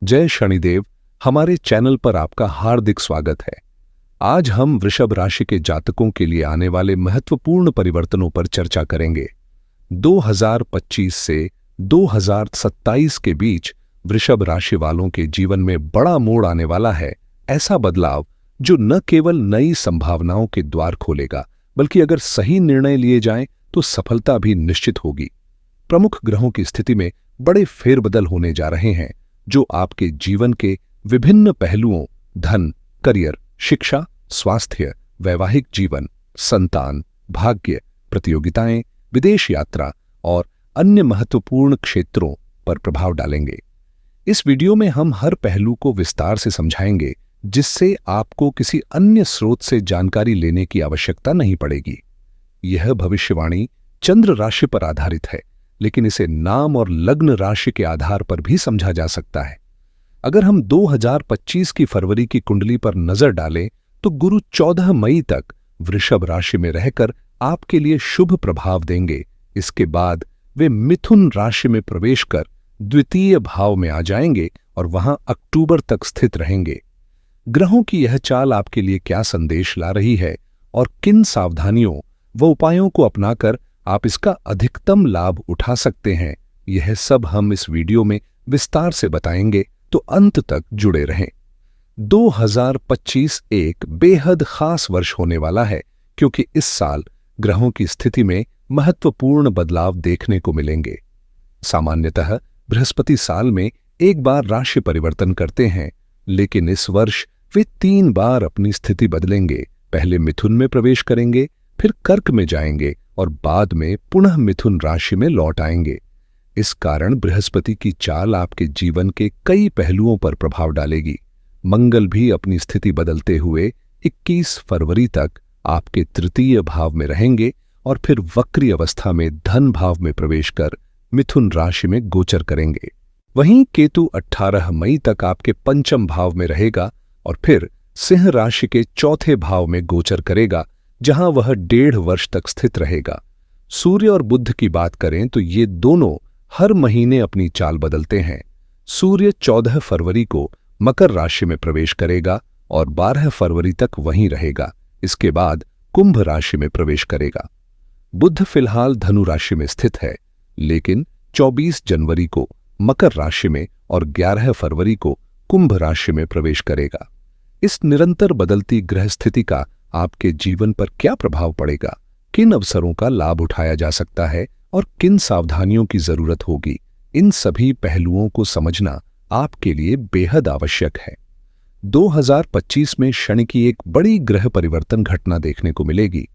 जय शनिदेव। हमारे चैनल पर आपका हार्दिक स्वागत है। आज हम वृषभ राशि के जातकों के लिए आने वाले महत्वपूर्ण परिवर्तनों पर चर्चा करेंगे। 2025 से 2027 के बीच वृषभ राशि वालों के जीवन में बड़ा मोड़ आने वाला है। ऐसा बदलाव जो न केवल नई संभावनाओं के द्वार खोलेगा, बल्कि अगर सही निर्णय लिए जाएं तो सफलता भी निश्चित होगी। प्रमुख ग्रहों की स्थिति में बड़े फेरबदल होने जा रहे हैं, जो आपके जीवन के विभिन्न पहलुओं धन, करियर, शिक्षा, स्वास्थ्य, वैवाहिक जीवन, संतान, भाग्य, प्रतियोगिताएं, विदेश यात्रा और अन्य महत्वपूर्ण क्षेत्रों पर प्रभाव डालेंगे। इस वीडियो में हम हर पहलू को विस्तार से समझाएंगे, जिससे आपको किसी अन्य स्रोत से जानकारी लेने की आवश्यकता नहीं पड़ेगी। यह भविष्यवाणी चंद्र राशि पर आधारित है, लेकिन इसे नाम और लग्न राशि के आधार पर भी समझा जा सकता है। अगर हम 2025 की फरवरी की कुंडली पर नजर डालें तो गुरु 14 मई तक वृषभ राशि में रहकर आपके लिए शुभ प्रभाव देंगे। इसके बाद वे मिथुन राशि में प्रवेश कर द्वितीय भाव में आ जाएंगे और वहां अक्टूबर तक स्थित रहेंगे। ग्रहों की यह चाल आपके लिए क्या संदेश ला रही है और किन सावधानियों व उपायों को अपनाकर आप इसका अधिकतम लाभ उठा सकते हैं, यह सब हम इस वीडियो में विस्तार से बताएंगे, तो अंत तक जुड़े रहें। 2025 एक बेहद खास वर्ष होने वाला है, क्योंकि इस साल ग्रहों की स्थिति में महत्वपूर्ण बदलाव देखने को मिलेंगे। सामान्यतः बृहस्पति साल में एक बार राशि परिवर्तन करते हैं, लेकिन इस वर्ष वे 3 बार अपनी स्थिति बदलेंगे। पहले मिथुन में प्रवेश करेंगे, फिर कर्क में जाएंगे और बाद में पुनः मिथुन राशि में लौट आएंगे। इस कारण बृहस्पति की चाल आपके जीवन के कई पहलुओं पर प्रभाव डालेगी। मंगल भी अपनी स्थिति बदलते हुए 21 फरवरी तक आपके तृतीय भाव में रहेंगे और फिर वक्री अवस्था में धन भाव में प्रवेश कर मिथुन राशि में गोचर करेंगे। वहीं केतु 18 मई तक आपके पंचम भाव में रहेगा और फिर सिंह राशि के चौथे भाव में गोचर करेगा, जहां वह 1.5 वर्ष तक स्थित रहेगा। सूर्य और बुध की बात करें तो ये दोनों हर महीने अपनी चाल बदलते हैं। सूर्य 14 फरवरी को मकर राशि में प्रवेश करेगा और 12 फरवरी तक वहीं रहेगा। इसके बाद कुंभ राशि में प्रवेश करेगा। बुध फिलहाल धनु राशि में स्थित है, लेकिन 24 जनवरी को मकर राशि में और 11 फरवरी को कुंभ राशि में प्रवेश करेगा। इस निरंतर बदलती ग्रह स्थिति का आपके जीवन पर क्या प्रभाव पड़ेगा, किन अवसरों का लाभ उठाया जा सकता है और किन सावधानियों की जरूरत होगी, इन सभी पहलुओं को समझना आपके लिए बेहद आवश्यक है। 2025 में शनि की एक बड़ी ग्रह परिवर्तन घटना देखने को मिलेगी।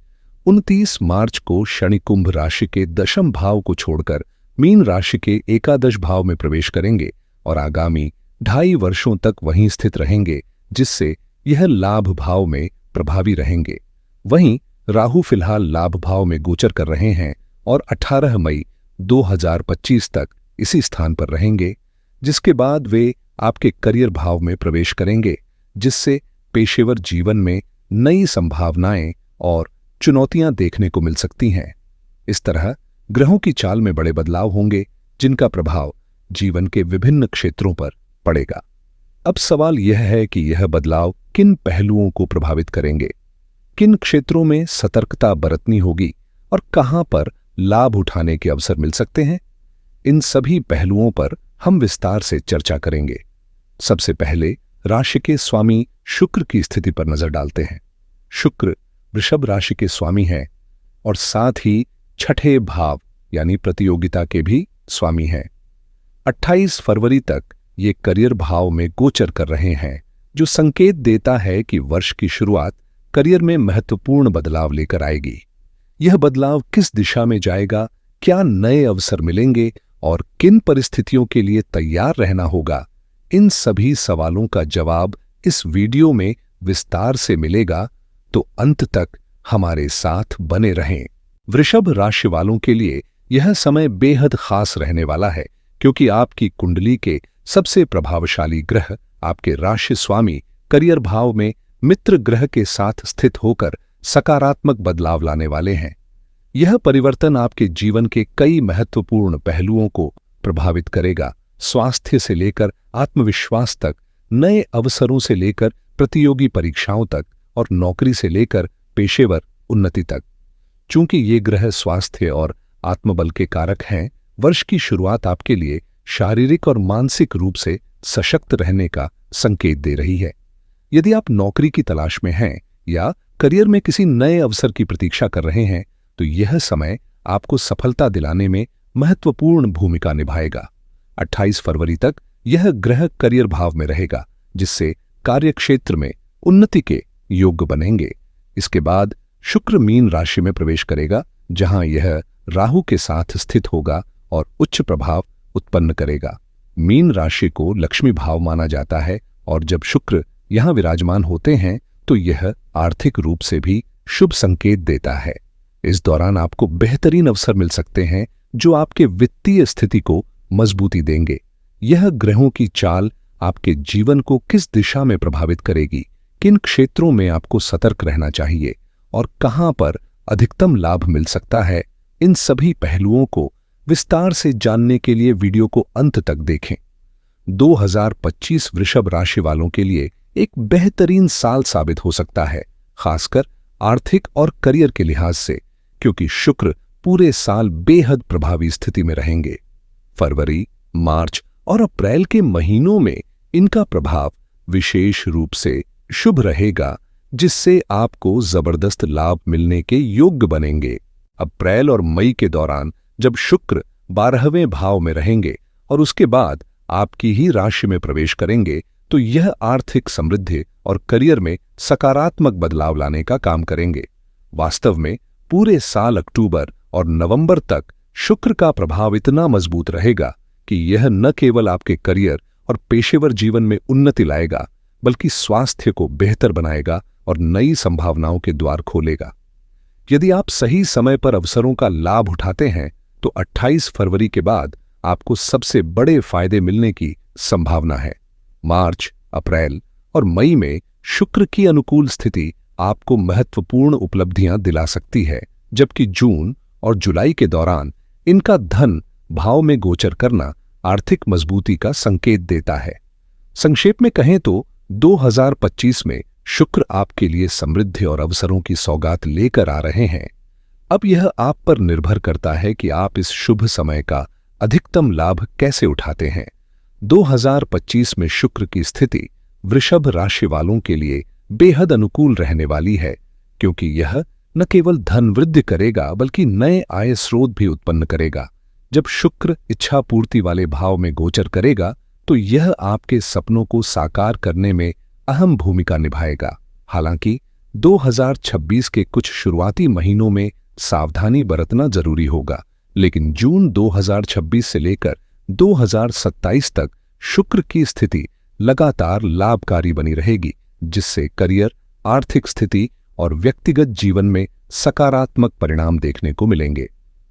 29 मार्च को शनि कुंभ राशि के दशम भाव को छोड़कर मीन राशि के एकादश भाव में प्रवेश करेंगे और आगामी 2.5 वर्षों तक वहीं स्थित रहेंगे, जिससे यह लाभ भाव में प्रभावी रहेंगे। वहीं राहु फिलहाल लाभ भाव में गोचर कर रहे हैं और 18 मई 2025 तक इसी स्थान पर रहेंगे, जिसके बाद वे आपके करियर भाव में प्रवेश करेंगे, जिससे पेशेवर जीवन में नई संभावनाएं और चुनौतियां देखने को मिल सकती हैं। इस तरह ग्रहों की चाल में बड़े बदलाव होंगे, जिनका प्रभाव जीवन के विभिन्न क्षेत्रों पर पड़ेगा। अब सवाल यह है कि यह बदलाव किन पहलुओं को प्रभावित करेंगे, किन क्षेत्रों में सतर्कता बरतनी होगी और कहां पर लाभ उठाने के अवसर मिल सकते हैं। इन सभी पहलुओं पर हम विस्तार से चर्चा करेंगे। सबसे पहले राशि के स्वामी शुक्र की स्थिति पर नजर डालते हैं। शुक्र वृषभ राशि के स्वामी हैं और साथ ही छठे भाव यानी प्रतियोगिता के भी स्वामी हैं। 28 फरवरी तक ये करियर भाव में गोचर कर रहे हैं, जो संकेत देता है कि वर्ष की शुरुआत करियर में महत्वपूर्ण बदलाव लेकर आएगी। यह बदलाव किस दिशा में जाएगा, क्या नए अवसर मिलेंगे और किन परिस्थितियों के लिए तैयार रहना होगा, इन सभी सवालों का जवाब इस वीडियो में विस्तार से मिलेगा, तो अंत तक हमारे साथ बने रहें। वृषभ राशि वालों के लिए यह समय बेहद खास रहने वाला है, क्योंकि आपकी कुंडली के सबसे प्रभावशाली ग्रह आपके राशि स्वामी करियर भाव में मित्र ग्रह के साथ स्थित होकर सकारात्मक बदलाव लाने वाले हैं। यह परिवर्तन आपके जीवन के कई महत्वपूर्ण पहलुओं को प्रभावित करेगा। स्वास्थ्य से लेकर आत्मविश्वास तक, नए अवसरों से लेकर प्रतियोगी परीक्षाओं तक और नौकरी से लेकर पेशेवर उन्नति तक। चूंकि ये ग्रह स्वास्थ्य और आत्मबल के कारक हैं, वर्ष की शुरुआत आपके लिए शारीरिक और मानसिक रूप से सशक्त रहने का संकेत दे रही है। यदि आप नौकरी की तलाश में हैं या करियर में किसी नए अवसर की प्रतीक्षा कर रहे हैं, तो यह समय आपको सफलता दिलाने में महत्वपूर्ण भूमिका निभाएगा। 28 फरवरी तक यह ग्रह करियर भाव में रहेगा, जिससे कार्यक्षेत्र में उन्नति के योग्य बनेंगे। इसके बाद शुक्र मीन राशि में प्रवेश करेगा, जहां यह राहु के साथ स्थित होगा और उच्च प्रभाव उत्पन्न करेगा। मीन राशि को लक्ष्मी भाव माना जाता है और जब शुक्र यहां विराजमान होते हैं तो यह आर्थिक रूप से भी शुभ संकेत देता है। इस दौरान आपको बेहतरीन अवसर मिल सकते हैं जो आपके वित्तीय स्थिति को मजबूती देंगे। यह ग्रहों की चाल आपके जीवन को किस दिशा में प्रभावित करेगी, किन क्षेत्रों में आपको सतर्क रहना चाहिए और कहां पर अधिकतम लाभ मिल सकता है, इन सभी पहलुओं को विस्तार से जानने के लिए वीडियो को अंत तक देखें। 2025 वृषभ राशि वालों के लिए एक बेहतरीन साल साबित हो सकता है, खासकर आर्थिक और करियर के लिहाज से, क्योंकि शुक्र पूरे साल बेहद प्रभावी स्थिति में रहेंगे। फरवरी, मार्च और अप्रैल के महीनों में इनका प्रभाव विशेष रूप से शुभ रहेगा, जिससे आपको जबरदस्त लाभ मिलने के योग्य बनेंगे। अप्रैल और मई के दौरान जब शुक्र 12वें भाव में रहेंगे और उसके बाद आपकी ही राशि में प्रवेश करेंगे, तो यह आर्थिक समृद्धि और करियर में सकारात्मक बदलाव लाने का काम करेंगे। वास्तव में पूरे साल अक्टूबर और नवंबर तक शुक्र का प्रभाव इतना मजबूत रहेगा कि यह न केवल आपके करियर और पेशेवर जीवन में उन्नति लाएगा, बल्कि स्वास्थ्य को बेहतर बनाएगा और नई संभावनाओं के द्वार खोलेगा। यदि आप सही समय पर अवसरों का लाभ उठाते हैं, तो 28 फरवरी के बाद आपको सबसे बड़े फायदे मिलने की संभावना है। मार्च, अप्रैल और मई में शुक्र की अनुकूल स्थिति आपको महत्वपूर्ण उपलब्धियां दिला सकती है, जबकि जून और जुलाई के दौरान इनका धन भाव में गोचर करना आर्थिक मजबूती का संकेत देता है। संक्षेप में कहें तो 2025 में शुक्र आपके लिए समृद्धि और अवसरों की सौगात लेकर आ रहे हैं। अब यह आप पर निर्भर करता है कि आप इस शुभ समय का अधिकतम लाभ कैसे उठाते हैं। 2025 में शुक्र की स्थिति वृषभ राशि वालों के लिए बेहद अनुकूल रहने वाली है, क्योंकि यह न केवल धन वृद्धि करेगा बल्कि नए आय स्रोत भी उत्पन्न करेगा। जब शुक्र इच्छा पूर्ति वाले भाव में गोचर करेगा, तो यह आपके सपनों को साकार करने में अहम भूमिका निभाएगा। हालांकि 2026 के कुछ शुरुआती महीनों में सावधानी बरतना जरूरी होगा, लेकिन जून 2026 से लेकर 2027 तक शुक्र की स्थिति लगातार लाभकारी बनी रहेगी, जिससे करियर, आर्थिक स्थिति और व्यक्तिगत जीवन में सकारात्मक परिणाम देखने को मिलेंगे।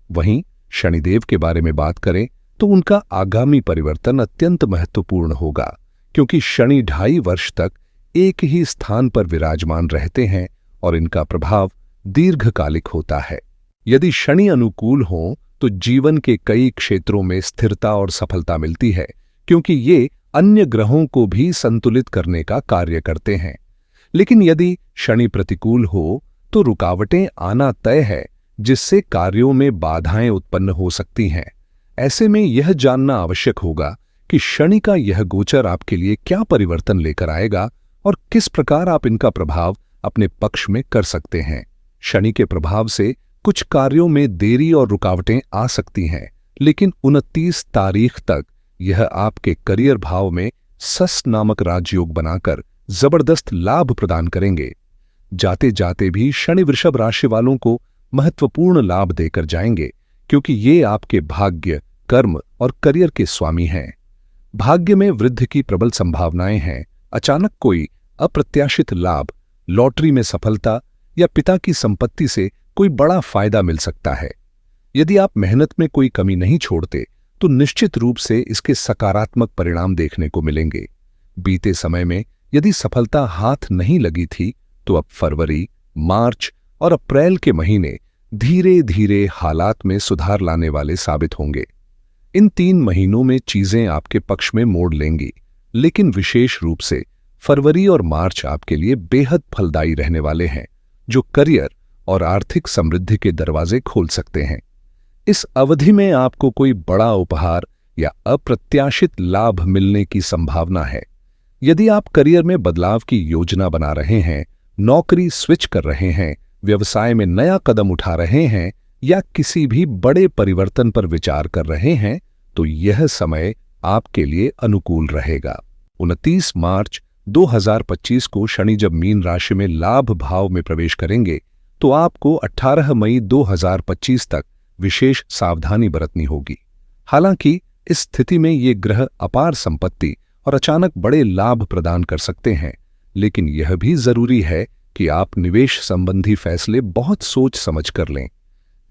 वहीं शनिदेव के बारे में बात करें तो उनका आगामी परिवर्तन अत्यंत महत्वपूर्ण होगा, क्योंकि शनि 2.5 वर्ष तक एक ही स्थान पर विराजमान रहते हैं और इनका प्रभाव दीर्घकालिक होता है। यदि शनि अनुकूल हो तो जीवन के कई क्षेत्रों में स्थिरता और सफलता मिलती है, क्योंकि ये अन्य ग्रहों को भी संतुलित करने का कार्य करते हैं। लेकिन यदि शनि प्रतिकूल हो तो रुकावटें आना तय है, जिससे कार्यों में बाधाएं उत्पन्न हो सकती हैं। ऐसे में यह जानना आवश्यक होगा कि शनि का यह गोचर आपके लिए क्या परिवर्तन लेकर आएगा और किस प्रकार आप इनका प्रभाव अपने पक्ष में कर सकते हैं। शनि के प्रभाव से कुछ कार्यों में देरी और रुकावटें आ सकती हैं, लेकिन 29 तारीख तक यह आपके करियर भाव में सस नामक राजयोग बनाकर जबरदस्त लाभ प्रदान करेंगे। जाते जाते भी शनि वृषभ राशि वालों को महत्वपूर्ण लाभ देकर जाएंगे, क्योंकि ये आपके भाग्य, कर्म और करियर के स्वामी हैं। भाग्य में वृद्धि की प्रबल संभावनाएं हैं। अचानक कोई अप्रत्याशित लाभ, लॉटरी में सफलता या पिता की संपत्ति से कोई बड़ा फायदा मिल सकता है। यदि आप मेहनत में कोई कमी नहीं छोड़ते तो निश्चित रूप से इसके सकारात्मक परिणाम देखने को मिलेंगे। बीते समय में यदि सफलता हाथ नहीं लगी थी तो अब फरवरी, मार्च और अप्रैल के महीने धीरे धीरे हालात में सुधार लाने वाले साबित होंगे। इन 3 महीनों में चीजें आपके पक्ष में मोड़ लेंगी, लेकिन विशेष रूप से फरवरी और मार्च आपके लिए बेहद फलदायी रहने वाले हैं, जो करियर और आर्थिक समृद्धि के दरवाजे खोल सकते हैं। इस अवधि में आपको कोई बड़ा उपहार या अप्रत्याशित लाभ मिलने की संभावना है। यदि आप करियर में बदलाव की योजना बना रहे हैं, नौकरी स्विच कर रहे हैं, व्यवसाय में नया कदम उठा रहे हैं या किसी भी बड़े परिवर्तन पर विचार कर रहे हैं, तो यह समय आपके लिए अनुकूल रहेगा। 29 मार्च 2025 को शनि जब मीन राशि में लाभ भाव में प्रवेश करेंगे, तो आपको 18 मई 2025 तक विशेष सावधानी बरतनी होगी। हालांकि इस स्थिति में ये ग्रह अपार संपत्ति और अचानक बड़े लाभ प्रदान कर सकते हैं, लेकिन यह भी जरूरी है कि आप निवेश संबंधी फैसले बहुत सोच समझ कर लें।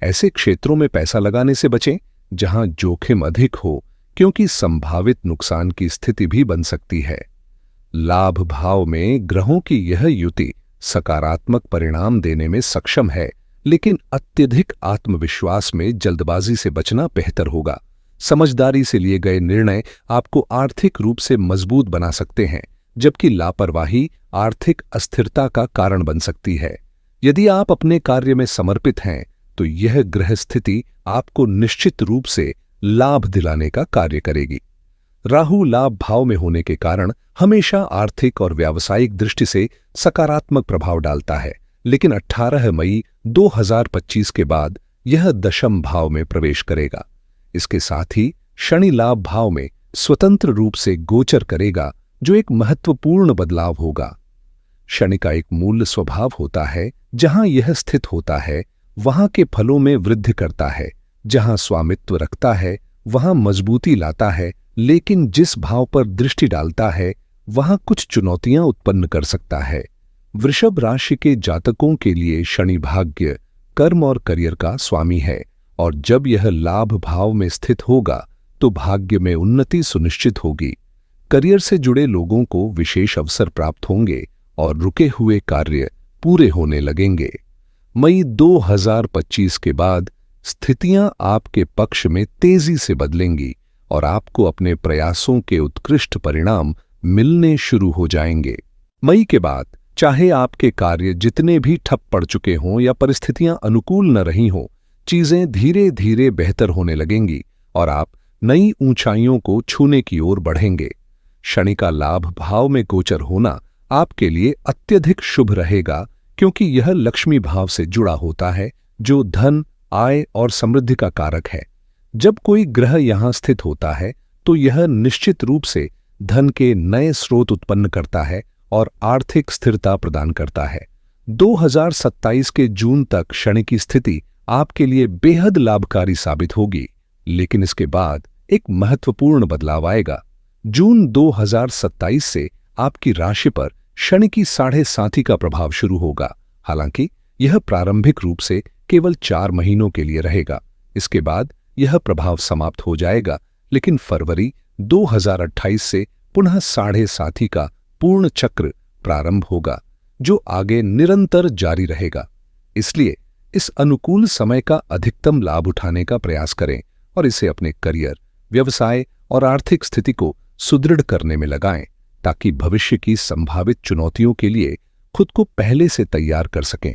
ऐसे क्षेत्रों में पैसा लगाने से बचें जहां जोखिम अधिक हो, क्योंकि संभावित नुकसान की स्थिति भी बन सकती है। लाभ भाव में ग्रहों की यह युति सकारात्मक परिणाम देने में सक्षम है, लेकिन अत्यधिक आत्मविश्वास में जल्दबाजी से बचना बेहतर होगा। समझदारी से लिए गए निर्णय आपको आर्थिक रूप से मजबूत बना सकते हैं, जबकि लापरवाही आर्थिक अस्थिरता का कारण बन सकती है। यदि आप अपने कार्य में समर्पित हैं, तो यह ग्रह स्थिति आपको निश्चित रूप से लाभ दिलाने का कार्य करेगी। राहु लाभ भाव में होने के कारण हमेशा आर्थिक और व्यावसायिक दृष्टि से सकारात्मक प्रभाव डालता है, लेकिन 18 मई 2025 के बाद यह दशम भाव में प्रवेश करेगा। इसके साथ ही शनि लाभ भाव में स्वतंत्र रूप से गोचर करेगा, जो एक महत्वपूर्ण बदलाव होगा। शनि का एक मूल स्वभाव होता है, जहां यह स्थित होता है वहां के फलों में वृद्धि करता है, जहां स्वामित्व रखता है वहां मजबूती लाता है, लेकिन जिस भाव पर दृष्टि डालता है वहां कुछ चुनौतियां उत्पन्न कर सकता है। वृषभ राशि के जातकों के लिए शनि भाग्य, कर्म और करियर का स्वामी है, और जब यह लाभ भाव में स्थित होगा तो भाग्य में उन्नति सुनिश्चित होगी। करियर से जुड़े लोगों को विशेष अवसर प्राप्त होंगे और रुके हुए कार्य पूरे होने लगेंगे। मई 2025 के बाद स्थितियां आपके पक्ष में तेजी से बदलेंगी और आपको अपने प्रयासों के उत्कृष्ट परिणाम मिलने शुरू हो जाएंगे। मई के बाद चाहे आपके कार्य जितने भी ठप पड़ चुके हों या परिस्थितियां अनुकूल न रही हों, चीजें धीरे धीरे बेहतर होने लगेंगी और आप नई ऊंचाइयों को छूने की ओर बढ़ेंगे। शनि का लाभ भाव में गोचर होना आपके लिए अत्यधिक शुभ रहेगा, क्योंकि यह लक्ष्मी भाव से जुड़ा होता है, जो धन, आय और समृद्धि का कारक है। जब कोई ग्रह यहां स्थित होता है तो यह निश्चित रूप से धन के नए स्रोत उत्पन्न करता है और आर्थिक स्थिरता प्रदान करता है। 2027 के जून तक शनि की स्थिति आपके लिए बेहद लाभकारी साबित होगी, लेकिन इसके बाद एक महत्वपूर्ण बदलाव आएगा। जून 2027 से आपकी राशि पर शनि की 7.5 का प्रभाव शुरू होगा। हालांकि यह प्रारंभिक रूप से केवल 4 महीनों के लिए रहेगा। इसके बाद यह प्रभाव समाप्त हो जाएगा, लेकिन फरवरी 2028 से पुनः 7.5 का पूर्ण चक्र प्रारंभ होगा, जो आगे निरंतर जारी रहेगा। इसलिए इस अनुकूल समय का अधिकतम लाभ उठाने का प्रयास करें और इसे अपने करियर, व्यवसाय और आर्थिक स्थिति को सुदृढ़ करने में लगाएं, ताकि भविष्य की संभावित चुनौतियों के लिए खुद को पहले से तैयार कर सकें।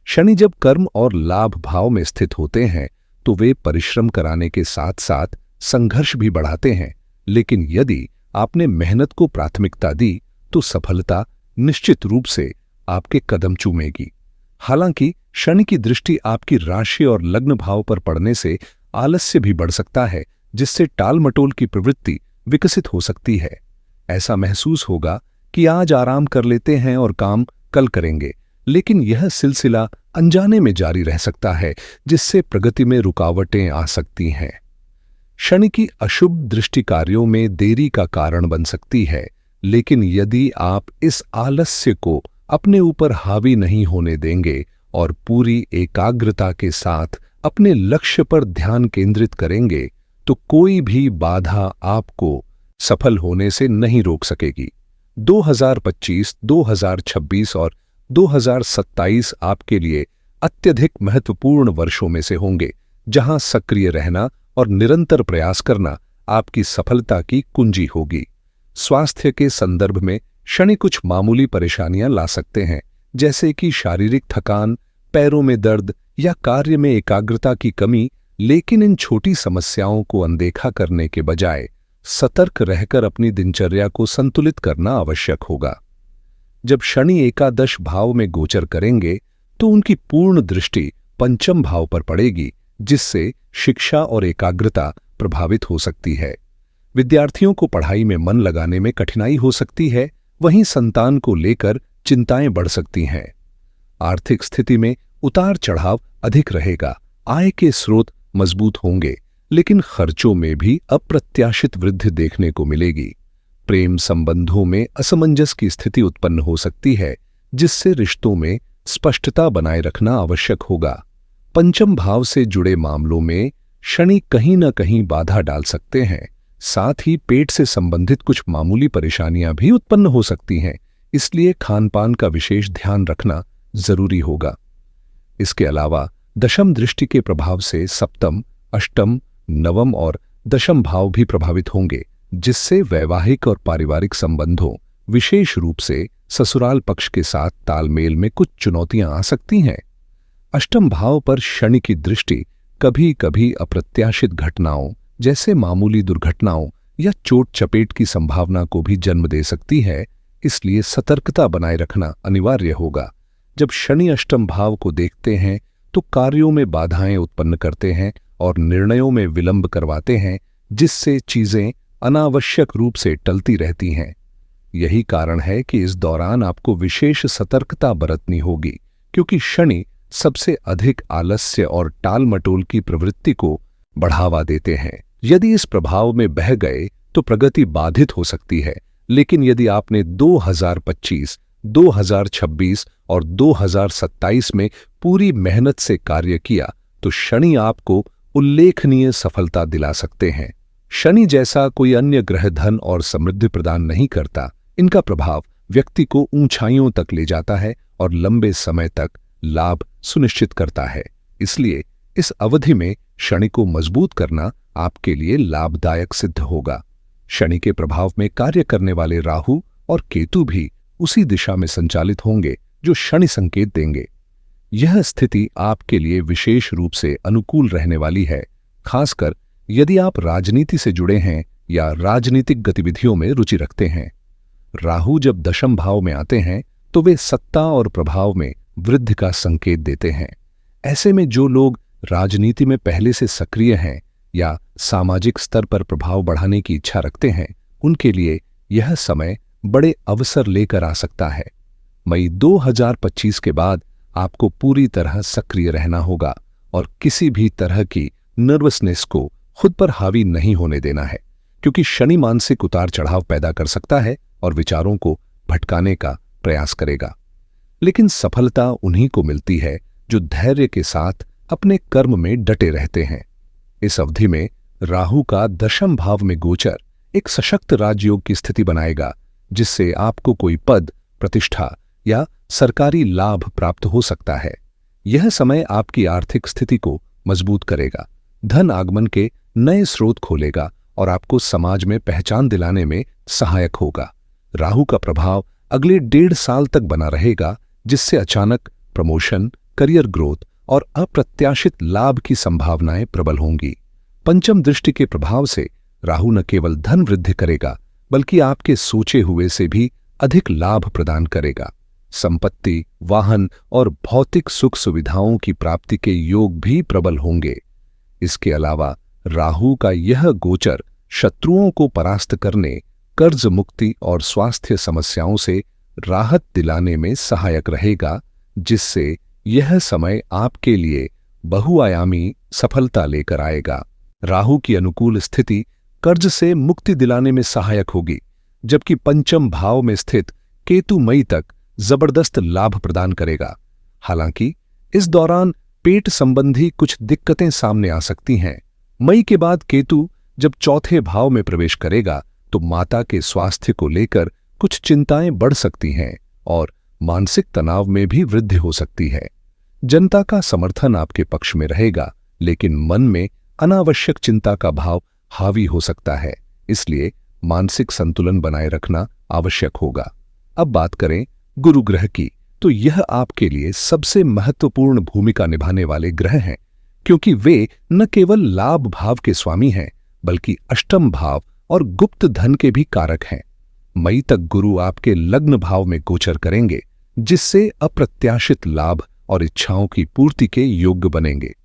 शनि जब कर्म और लाभ भाव में स्थित होते हैं तो वे परिश्रम कराने के साथ साथ संघर्ष भी बढ़ाते हैं, लेकिन यदि आपने मेहनत को प्राथमिकता दी तो सफलता निश्चित रूप से आपके कदम चूमेगी। हालांकि शनि की दृष्टि आपकी राशि और लग्न भाव पर पड़ने से आलस्य भी बढ़ सकता है, जिससे टालमटोल की प्रवृत्ति विकसित हो सकती है। ऐसा महसूस होगा कि आज आराम कर लेते हैं और काम कल करेंगे, लेकिन यह सिलसिला अनजाने में जारी रह सकता है, जिससे प्रगति में रुकावटें आ सकती हैं। शनि की अशुभ दृष्टि कार्यों में देरी का कारण बन सकती है, लेकिन यदि आप इस आलस्य को अपने ऊपर हावी नहीं होने देंगे और पूरी एकाग्रता के साथ अपने लक्ष्य पर ध्यान केंद्रित करेंगे, तो कोई भी बाधा आपको सफल होने से नहीं रोक सकेगी। 2025, 2026 और 2027 आपके लिए अत्यधिक महत्वपूर्ण वर्षों में से होंगे, जहां सक्रिय रहना और निरंतर प्रयास करना आपकी सफलता की कुंजी होगी। स्वास्थ्य के संदर्भ में शनि कुछ मामूली परेशानियां ला सकते हैं, जैसे कि शारीरिक थकान, पैरों में दर्द या कार्य में एकाग्रता की कमी। लेकिन इन छोटी समस्याओं को अनदेखा करने के बजाय सतर्क रहकर अपनी दिनचर्या को संतुलित करना आवश्यक होगा। जब शनि एकादश भाव में गोचर करेंगे तो उनकी पूर्ण दृष्टि पंचम भाव पर पड़ेगी, जिससे शिक्षा और एकाग्रता प्रभावित हो सकती है। विद्यार्थियों को पढ़ाई में मन लगाने में कठिनाई हो सकती है, वहीं संतान को लेकर चिंताएं बढ़ सकती हैं। आर्थिक स्थिति में उतार चढ़ाव अधिक रहेगा। आय के स्रोत मजबूत होंगे, लेकिन खर्चों में भी अप्रत्याशित वृद्धि देखने को मिलेगी। प्रेम संबंधों में असमंजस की स्थिति उत्पन्न हो सकती है, जिससे रिश्तों में स्पष्टता बनाए रखना आवश्यक होगा। पंचम भाव से जुड़े मामलों में शनि कहीं न कहीं बाधा डाल सकते हैं। साथ ही पेट से संबंधित कुछ मामूली परेशानियां भी उत्पन्न हो सकती हैं, इसलिए खानपान का विशेष ध्यान रखना जरूरी होगा। इसके अलावा दशम दृष्टि के प्रभाव से सप्तम, अष्टम, नवम और दशम भाव भी प्रभावित होंगे, जिससे वैवाहिक और पारिवारिक संबंधों, विशेष रूप से ससुराल पक्ष के साथ तालमेल में कुछ चुनौतियां आ सकती हैं। अष्टम भाव पर शनि की दृष्टि कभी कभी अप्रत्याशित घटनाओं, जैसे मामूली दुर्घटनाओं या चोट चपेट की संभावना को भी जन्म दे सकती है, इसलिए सतर्कता बनाए रखना अनिवार्य होगा। जब शनि अष्टम भाव को देखते हैं तो कार्यों में बाधाएं उत्पन्न करते हैं और निर्णयों में विलंब करवाते हैं, जिससे चीजें अनावश्यक रूप से टलती रहती हैं। यही कारण है कि इस दौरान आपको विशेष सतर्कता बरतनी होगी, क्योंकि शनि सबसे अधिक आलस्य और टालमटोल की प्रवृत्ति को बढ़ावा देते हैं। यदि इस प्रभाव में बह गए तो प्रगति बाधित हो सकती है, लेकिन यदि आपने 2025, 2026 और 2027 में पूरी मेहनत से कार्य किया तो शनि आपको उल्लेखनीय सफलता दिला सकते हैं। शनि जैसा कोई अन्य ग्रह धन और समृद्धि प्रदान नहीं करता। इनका प्रभाव व्यक्ति को ऊंचाइयों तक ले जाता है और लंबे समय तक लाभ सुनिश्चित करता है। इसलिए इस अवधि में शनि को मजबूत करना आपके लिए लाभदायक सिद्ध होगा। शनि के प्रभाव में कार्य करने वाले राहु और केतु भी उसी दिशा में संचालित होंगे जो शनि संकेत देंगे। यह स्थिति आपके लिए विशेष रूप से अनुकूल रहने वाली है, खासकर यदि आप राजनीति से जुड़े हैं या राजनीतिक गतिविधियों में रुचि रखते हैं। राहु जब दशम भाव में आते हैं तो वे सत्ता और प्रभाव में वृद्धि का संकेत देते हैं। ऐसे में जो लोग राजनीति में पहले से सक्रिय हैं या सामाजिक स्तर पर प्रभाव बढ़ाने की इच्छा रखते हैं, उनके लिए यह समय बड़े अवसर लेकर आ सकता है। मई 2025 के बाद आपको पूरी तरह सक्रिय रहना होगा और किसी भी तरह की नर्वसनेस को खुद पर हावी नहीं होने देना है, क्योंकि शनि मानसिक उतार चढ़ाव पैदा कर सकता है और विचारों को भटकाने का प्रयास करेगा। लेकिन सफलता उन्हीं को मिलती है जो धैर्य के साथ अपने कर्म में डटे रहते हैं। इस अवधि में राहु का दशम भाव में गोचर एक सशक्त राजयोग की स्थिति बनाएगा, जिससे आपको कोई पद, प्रतिष्ठा या सरकारी लाभ प्राप्त हो सकता है। यह समय आपकी आर्थिक स्थिति को मजबूत करेगा, धन आगमन के नए स्रोत खोलेगा और आपको समाज में पहचान दिलाने में सहायक होगा। राहु का प्रभाव अगले 1.5 साल तक बना रहेगा, जिससे अचानक प्रमोशन, करियर ग्रोथ और अप्रत्याशित लाभ की संभावनाएं प्रबल होंगी। पंचम दृष्टि के प्रभाव से राहु न केवल धन वृद्धि करेगा, बल्कि आपके सोचे हुए से भी अधिक लाभ प्रदान करेगा। संपत्ति, वाहन और भौतिक सुख सुविधाओं की प्राप्ति के योग भी प्रबल होंगे। इसके अलावा राहु का यह गोचर शत्रुओं को परास्त करने, कर्ज मुक्ति और स्वास्थ्य समस्याओं से राहत दिलाने में सहायक रहेगा, जिससे यह समय आपके लिए बहुआयामी सफलता लेकर आएगा। राहु की अनुकूल स्थिति कर्ज से मुक्ति दिलाने में सहायक होगी, जबकि पंचम भाव में स्थित केतु मई तक जबरदस्त लाभ प्रदान करेगा। हालांकि इस दौरान पेट संबंधी कुछ दिक्कतें सामने आ सकती हैं। मई के बाद केतु जब चौथे भाव में प्रवेश करेगा तो माता के स्वास्थ्य को लेकर कुछ चिंताएं बढ़ सकती हैं और मानसिक तनाव में भी वृद्धि हो सकती है। जनता का समर्थन आपके पक्ष में रहेगा, लेकिन मन में अनावश्यक चिंता का भाव हावी हो सकता है, इसलिए मानसिक संतुलन बनाए रखना आवश्यक होगा। अब बात करें गुरु ग्रह की, तो यह आपके लिए सबसे महत्वपूर्ण भूमिका निभाने वाले ग्रह हैं, क्योंकि वे न केवल लाभ भाव के स्वामी हैं, बल्कि अष्टम भाव और गुप्त धन के भी कारक हैं। मई तक गुरु आपके लग्न भाव में गोचर करेंगे, जिससे अप्रत्याशित लाभ और इच्छाओं की पूर्ति के योग्य बनेंगे।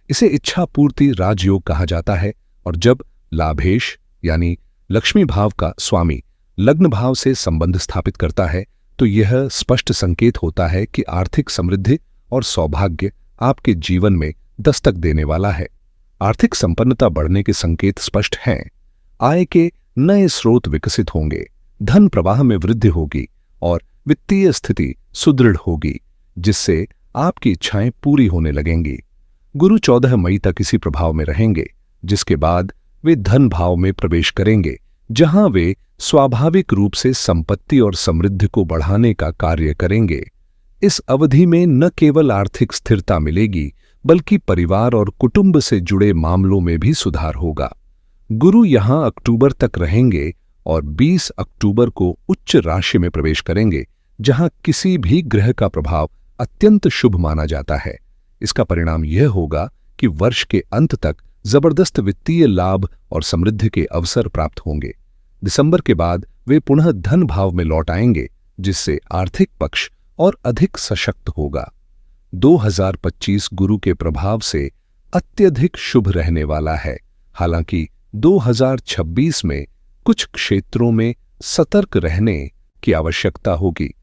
इसे इच्छा पूर्ति राजयोग कहा जाता है, और जब लाभेश यानी लक्ष्मी भाव का स्वामी लग्न भाव से संबंध स्थापित करता है, तो यह स्पष्ट संकेत होता है कि आर्थिक समृद्धि और सौभाग्य आपके जीवन में दस्तक देने वाला है। आर्थिक संपन्नता बढ़ने के संकेत स्पष्ट हैं। आय के नए स्रोत विकसित होंगे, धन प्रवाह में वृद्धि होगी और वित्तीय स्थिति सुदृढ़ होगी, जिससे आपकी इच्छाएं पूरी होने लगेंगी। गुरु 14 मई तक इसी प्रभाव में रहेंगे, जिसके बाद वे धन भाव में प्रवेश करेंगे, जहां वे स्वाभाविक रूप से संपत्ति और समृद्धि को बढ़ाने का कार्य करेंगे। इस अवधि में न केवल आर्थिक स्थिरता मिलेगी, बल्कि परिवार और कुटुंब से जुड़े मामलों में भी सुधार होगा। गुरु यहां अक्टूबर तक रहेंगे और 20 अक्टूबर को उच्च राशि में प्रवेश करेंगे, जहां किसी भी ग्रह का प्रभाव अत्यंत शुभ माना जाता है। इसका परिणाम यह होगा कि वर्ष के अंत तक जबरदस्त वित्तीय लाभ और समृद्धि के अवसर प्राप्त होंगे। दिसंबर के बाद वे पुनः धन भाव में लौट आएंगे, जिससे आर्थिक पक्ष और अधिक सशक्त होगा। 2025 गुरु के प्रभाव से अत्यधिक शुभ रहने वाला है। हालांकि 2026 में कुछ क्षेत्रों में सतर्क रहने की आवश्यकता होगी।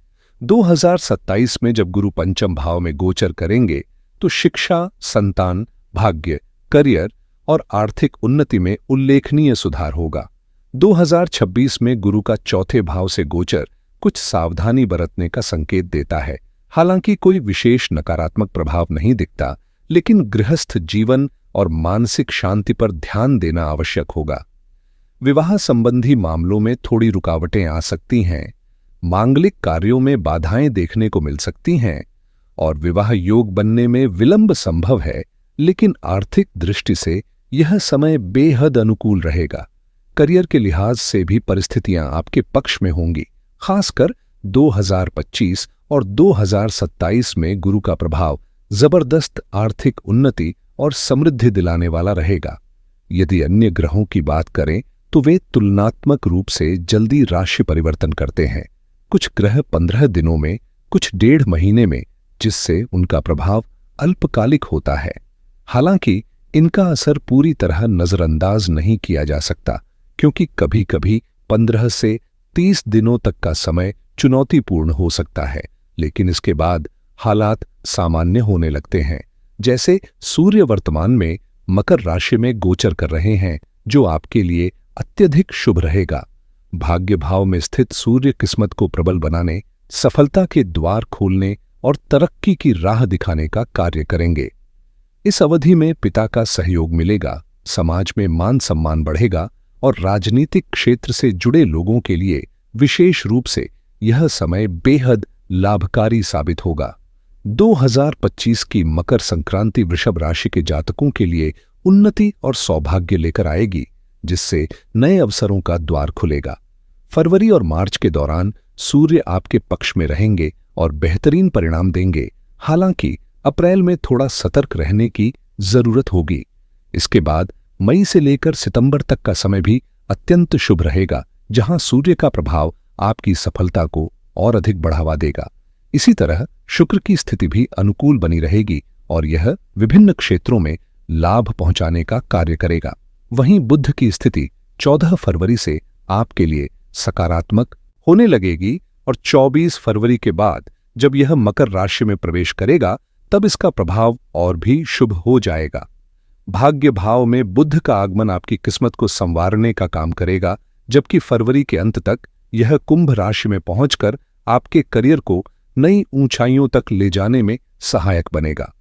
2027 में जब गुरु पंचम भाव में गोचर करेंगे, तो शिक्षा, संतान, भाग्य, करियर और आर्थिक उन्नति में उल्लेखनीय सुधार होगा। 2026 में गुरु का चौथे भाव से गोचर कुछ सावधानी बरतने का संकेत देता है। हालांकि कोई विशेष नकारात्मक प्रभाव नहीं दिखता, लेकिन गृहस्थ जीवन और मानसिक शांति पर ध्यान देना आवश्यक होगा। विवाह संबंधी मामलों में थोड़ी रुकावटें आ सकती हैं, मांगलिक कार्यों में बाधाएं देखने को मिल सकती हैं और विवाह योग बनने में विलंब संभव है, लेकिन आर्थिक दृष्टि से यह समय बेहद अनुकूल रहेगा। करियर के लिहाज से भी परिस्थितियां आपके पक्ष में होंगी। खासकर 2025 और 2027 में गुरु का प्रभाव जबरदस्त आर्थिक उन्नति और समृद्धि दिलाने वाला रहेगा। यदि अन्य ग्रहों की बात करें, तो वे तुलनात्मक रूप से जल्दी राशि परिवर्तन करते हैं। कुछ ग्रह 15 दिनों में, कुछ 1.5 महीने में, जिससे उनका प्रभाव अल्पकालिक होता है। हालांकि इनका असर पूरी तरह नजरअंदाज नहीं किया जा सकता, क्योंकि कभी-कभी 15 से 30 दिनों तक का समय चुनौतीपूर्ण हो सकता है, लेकिन इसके बाद हालात सामान्य होने लगते हैं। जैसे सूर्य वर्तमान में मकर राशि में गोचर कर रहे हैं, जो आपके लिए अत्यधिक शुभ रहेगा। भाग्य भाव में स्थित सूर्य किस्मत को प्रबल बनाने, सफलता के द्वार खोलने और तरक्की की राह दिखाने का कार्य करेंगे। इस अवधि में पिता का सहयोग मिलेगा, समाज में मान सम्मान बढ़ेगा और राजनीतिक क्षेत्र से जुड़े लोगों के लिए विशेष रूप से यह समय बेहद लाभकारी साबित होगा। 2025 की मकर संक्रांति वृषभ राशि के जातकों के लिए उन्नति और सौभाग्य लेकर आएगी, जिससे नए अवसरों का द्वार खुलेगा। फरवरी और मार्च के दौरान सूर्य आपके पक्ष में रहेंगे और बेहतरीन परिणाम देंगे। हालांकि अप्रैल में थोड़ा सतर्क रहने की जरूरत होगी। इसके बाद मई से लेकर सितंबर तक का समय भी अत्यंत शुभ रहेगा, जहां सूर्य का प्रभाव आपकी सफलता को और अधिक बढ़ावा देगा। इसी तरह शुक्र की स्थिति भी अनुकूल बनी रहेगी और यह विभिन्न क्षेत्रों में लाभ पहुंचाने का कार्य करेगा। वहीं बुध की स्थिति 14 फरवरी से आपके लिए सकारात्मक होने लगेगी और 24 फरवरी के बाद जब यह मकर राशि में प्रवेश करेगा, तब इसका प्रभाव और भी शुभ हो जाएगा। भाग्य भाव में बुध का आगमन आपकी किस्मत को संवारने का काम करेगा, जबकि फरवरी के अंत तक यह कुंभ राशि में पहुंचकर आपके करियर को नई ऊंचाइयों तक ले जाने में सहायक बनेगा।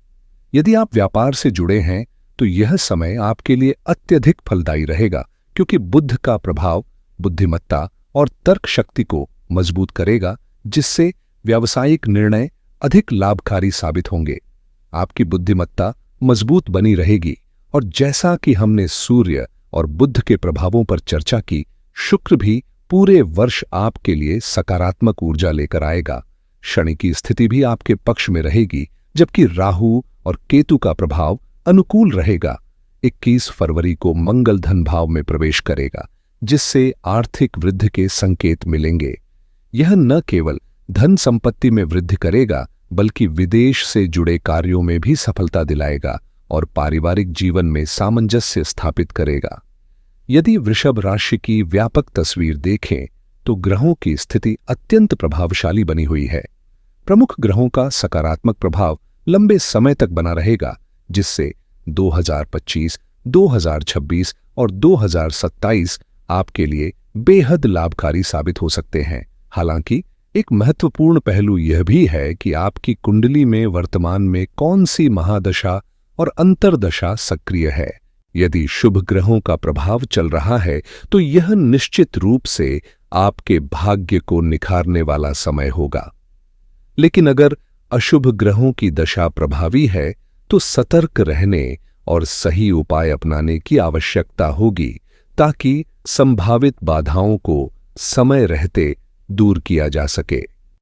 यदि आप व्यापार से जुड़े हैं, तो यह समय आपके लिए अत्यधिक फलदायी रहेगा, क्योंकि बुध का प्रभाव बुद्धिमत्ता और तर्क शक्ति को मजबूत करेगा, जिससे व्यावसायिक निर्णय अधिक लाभकारी साबित होंगे। आपकी बुद्धिमत्ता मजबूत बनी रहेगी और जैसा कि हमने सूर्य और बुध के प्रभावों पर चर्चा की, शुक्र भी पूरे वर्ष आपके लिए सकारात्मक ऊर्जा लेकर आएगा। शनि की स्थिति भी आपके पक्ष में रहेगी, जबकि राहु और केतु का प्रभाव अनुकूल रहेगा। 21 फरवरी को मंगल धन भाव में प्रवेश करेगा, जिससे आर्थिक वृद्धि के संकेत मिलेंगे। यह न केवल धन संपत्ति में वृद्धि करेगा, बल्कि विदेश से जुड़े कार्यों में भी सफलता दिलाएगा और पारिवारिक जीवन में सामंजस्य स्थापित करेगा। यदि वृषभ राशि की व्यापक तस्वीर देखें तो ग्रहों की स्थिति अत्यंत प्रभावशाली बनी हुई है। प्रमुख ग्रहों का सकारात्मक प्रभाव लंबे समय तक बना रहेगा, जिससे 2025, 2026 और 2027 आपके लिए बेहद लाभकारी साबित हो सकते हैं। हालांकि एक महत्वपूर्ण पहलू यह भी है कि आपकी कुंडली में वर्तमान में कौन सी महादशा और अंतर्दशा सक्रिय है। यदि शुभ ग्रहों का प्रभाव चल रहा है तो यह निश्चित रूप से आपके भाग्य को निखारने वाला समय होगा। लेकिन अगर अशुभ ग्रहों की दशा प्रभावी है तो सतर्क रहने और सही उपाय अपनाने की आवश्यकता होगी, ताकि संभावित बाधाओं को समय रहते दूर किया जा सके।